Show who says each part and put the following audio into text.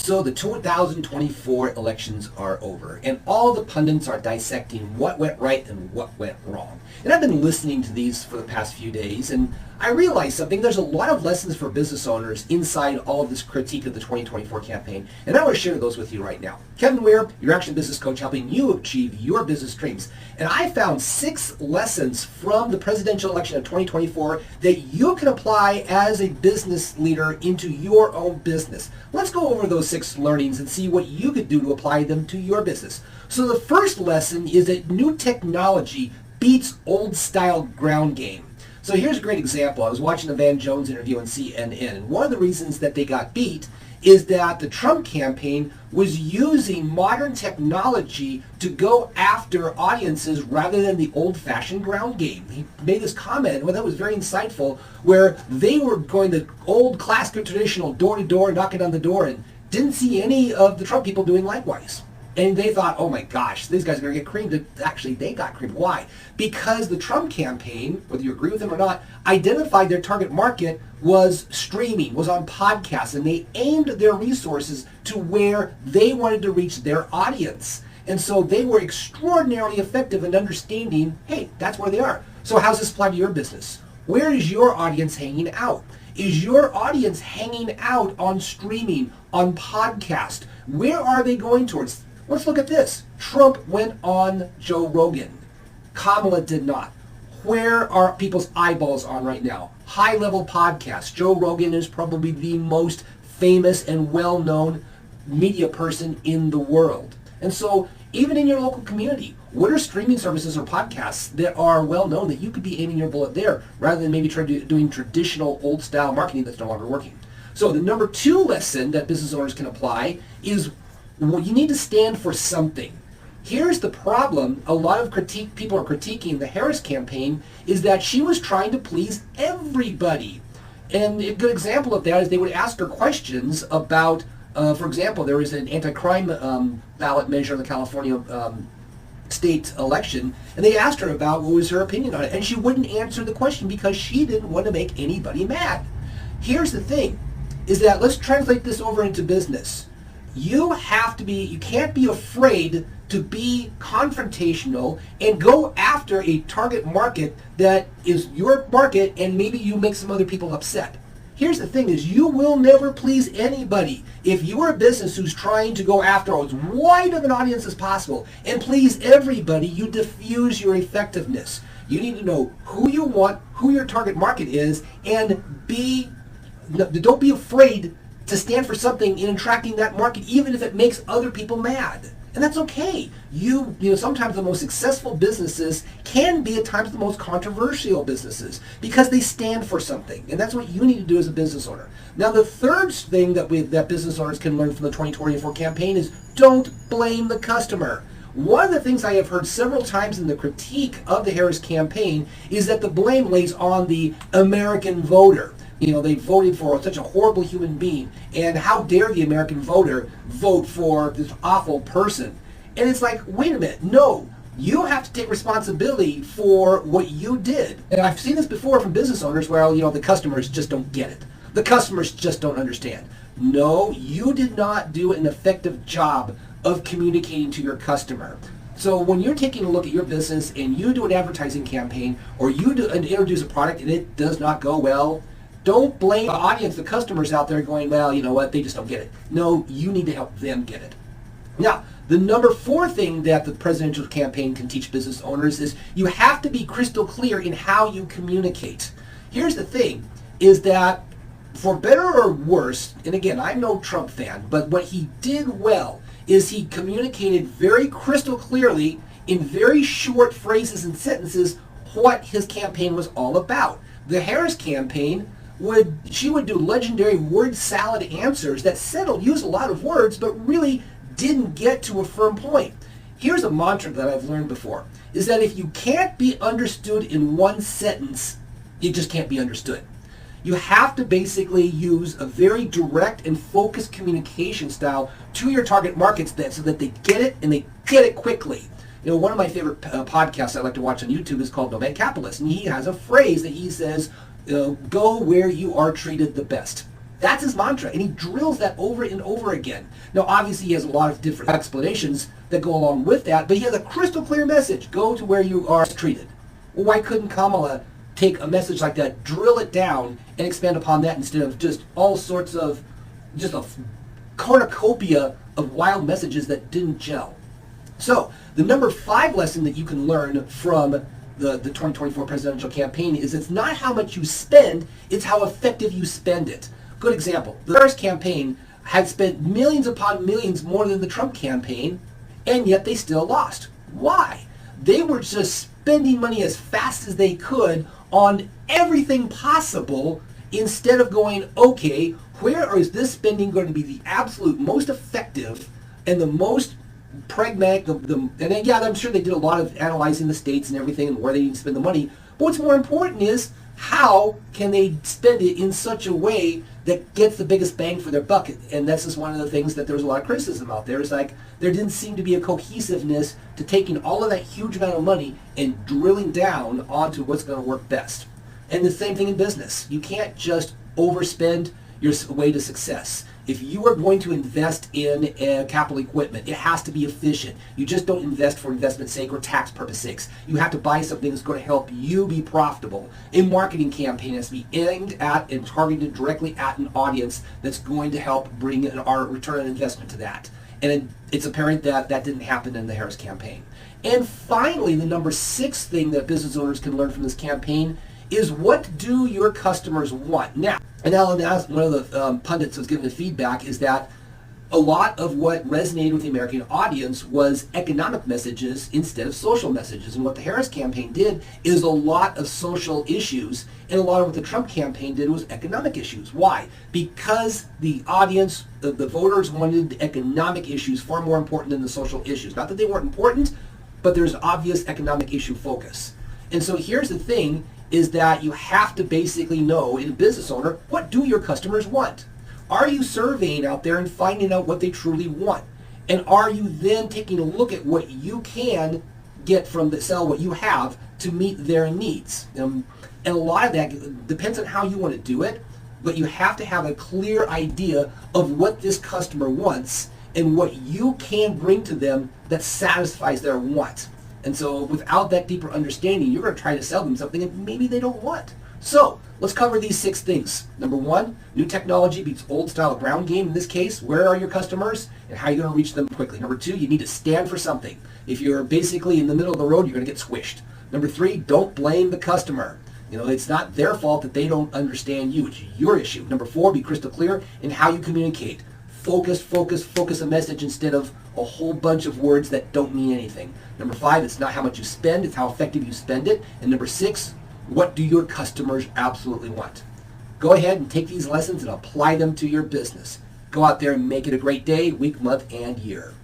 Speaker 1: So the 2024 elections are over, and all the pundits are dissecting what went right and what went wrong. And I've been listening to these for the past few days, and I realized something. There's a lot of lessons for business owners inside all of this critique of the 2024 campaign, and I want to share those with you right now. Kevin Weir, your action business coach, helping you achieve your business dreams. And I found 6 lessons from the presidential election of 2024 that you can apply as a business leader into your own business. Let's go over those 6 learnings and see what you could do to apply them to your business. So the first lesson is that new technology beats old style ground game. So here's a great example. I was watching the Van Jones interview on CNN, and one of the reasons that they got beat is that the Trump campaign was using modern technology to go after audiences rather than the old-fashioned ground game. He made this comment, well, that was very insightful, where they were going the old classic traditional door-to-door, knocking on the door, and didn't see any of the Trump people doing likewise. And they thought, oh my gosh, these guys are going to get creamed. Actually, they got creamed. Why? Because the Trump campaign, whether you agree with them or not, identified their target market was streaming, was on podcasts, and they aimed their resources to where they wanted to reach their audience. And so they were extraordinarily effective in understanding, hey, that's where they are. So how's this apply to your business? Where is your audience hanging out? Is your audience hanging out on streaming, on podcast? Where are they going towards? Let's look at this. Trump went on Joe Rogan. Kamala did not. Where are people's eyeballs on right now? High-level podcasts. Joe Rogan is probably the most famous and well-known media person in the world. And so even in your local community, what are streaming services or podcasts that are well-known that you could be aiming your bullet there rather than maybe doing traditional old-style marketing that's no longer working? So the number 2 lesson that business owners can apply is, well, you need to stand for something. Here's the problem. A lot of people are critiquing the Harris campaign is that she was trying to please everybody. And a good example of that is they would ask her questions about, for example, there was an anti-crime ballot measure in the California state election, and they asked her about what was her opinion on it, and she wouldn't answer the question because she didn't want to make anybody mad. Here's the thing, is that let's translate this over into business. You can't be afraid to be confrontational and go after a target market that is your market, and maybe you make some other people upset. Here's the thing is you will never please anybody. If you are a business who's trying to go after as wide of an audience as possible and please everybody, you diffuse your effectiveness. You need to know who you want, who your target market is, and don't be afraid to stand for something in attracting that market, even if it makes other people mad. And that's okay. You know, sometimes the most successful businesses can be at times the most controversial businesses because they stand for something. And that's what you need to do as a business owner. Now, the third thing that business owners can learn from the 2024 campaign is don't blame the customer. One of the things I have heard several times in the critique of the Harris campaign is that the blame lays on the American voter. You know, they voted for such a horrible human being, and how dare the American voter vote for this awful person? And it's like, wait a minute, no, you have to take responsibility for what you did. And I've seen this before from business owners where, you know, the customers just don't get it. The customers just don't understand. No, you did not do an effective job of communicating to your customer. So when you're taking a look at your business and you do an advertising campaign or you introduce a product and it does not go well, don't blame the audience, the customers out there going, well, you know what, they just don't get it. No, you need to help them get it. Now, the number 4 thing that the presidential campaign can teach business owners is you have to be crystal clear in how you communicate. Here's the thing, is that for better or worse, and again, I'm no Trump fan, but what he did well is he communicated very crystal clearly in very short phrases and sentences what his campaign was all about. The Harris campaign would do legendary word salad answers that used a lot of words, but really didn't get to a firm point. Here's a mantra that I've learned before, is that if you can't be understood in one sentence, you just can't be understood. You have to basically use a very direct and focused communication style to your target markets so that they get it and they get it quickly. You know, one of my favorite podcasts I like to watch on YouTube is called Nomad Capitalist, and he has a phrase that he says, go where you are treated the best. That's his mantra, and he drills that over and over again. Now, obviously, he has a lot of different explanations that go along with that, but he has a crystal clear message. Go to where you are treated. Well, why couldn't Kamala take a message like that, drill it down, and expand upon that instead of just all sorts of, just a cornucopia of wild messages that didn't gel? So, the number 5 lesson that you can learn from the 2024 presidential campaign is it's not how much you spend, it's how effective you spend it. Good example. The Harris campaign had spent millions upon millions more than the Trump campaign, and yet they still lost. Why? They were just spending money as fast as they could on everything possible instead of going, okay, where is this spending going to be the absolute most effective and the most pragmatic, and then, yeah, I'm sure they did a lot of analyzing the states and everything and where they need to spend the money, but what's more important is how can they spend it in such a way that gets the biggest bang for their buck? And this is one of the things that there's a lot of criticism out there. Is like there didn't seem to be a cohesiveness to taking all of that huge amount of money and drilling down onto what's going to work best. And the same thing in business. You can't just overspend your way to success. If you are going to invest in capital equipment, it has to be efficient. You just don't invest for investment's sake or tax purpose sakes. You have to buy something that's going to help you be profitable. A marketing campaign has to be aimed at and targeted directly at an audience that's going to help bring our return on investment to that. And it's apparent that that didn't happen in the Harris campaign. And finally, the number 6 thing that business owners can learn from this campaign is, what do your customers want? Now, and Alan asked, one of the pundits was giving the feedback, is that a lot of what resonated with the American audience was economic messages instead of social messages. And what the Harris campaign did is a lot of social issues, and a lot of what the Trump campaign did was economic issues. Why? Because the audience, the voters wanted economic issues far more important than the social issues. Not that they weren't important, but there's obvious economic issue focus. And so here's the thing, is that you have to basically know, in a business owner, what do your customers want? Are you surveying out there and finding out what they truly want? And are you then taking a look at what you can get from the sell, what you have, to meet their needs? And a lot of that depends on how you want to do it, but you have to have a clear idea of what this customer wants and what you can bring to them that satisfies their want. And so without that deeper understanding, you're going to try to sell them something that maybe they don't want. So let's cover these 6 things. Number 1, new technology beats old style ground game. In this case, where are your customers and how are you going to reach them quickly? Number 2, you need to stand for something. If you're basically in the middle of the road, you're going to get squished. Number 3, don't blame the customer. You know, it's not their fault that they don't understand you. It's your issue. Number 4, be crystal clear in how you communicate. Focus a message instead of a whole bunch of words that don't mean anything. Number 5, it's not how much you spend, it's how effective you spend it. And number 6, what do your customers absolutely want? Go ahead and take these lessons and apply them to your business. Go out there and make it a great day, week, month, and year.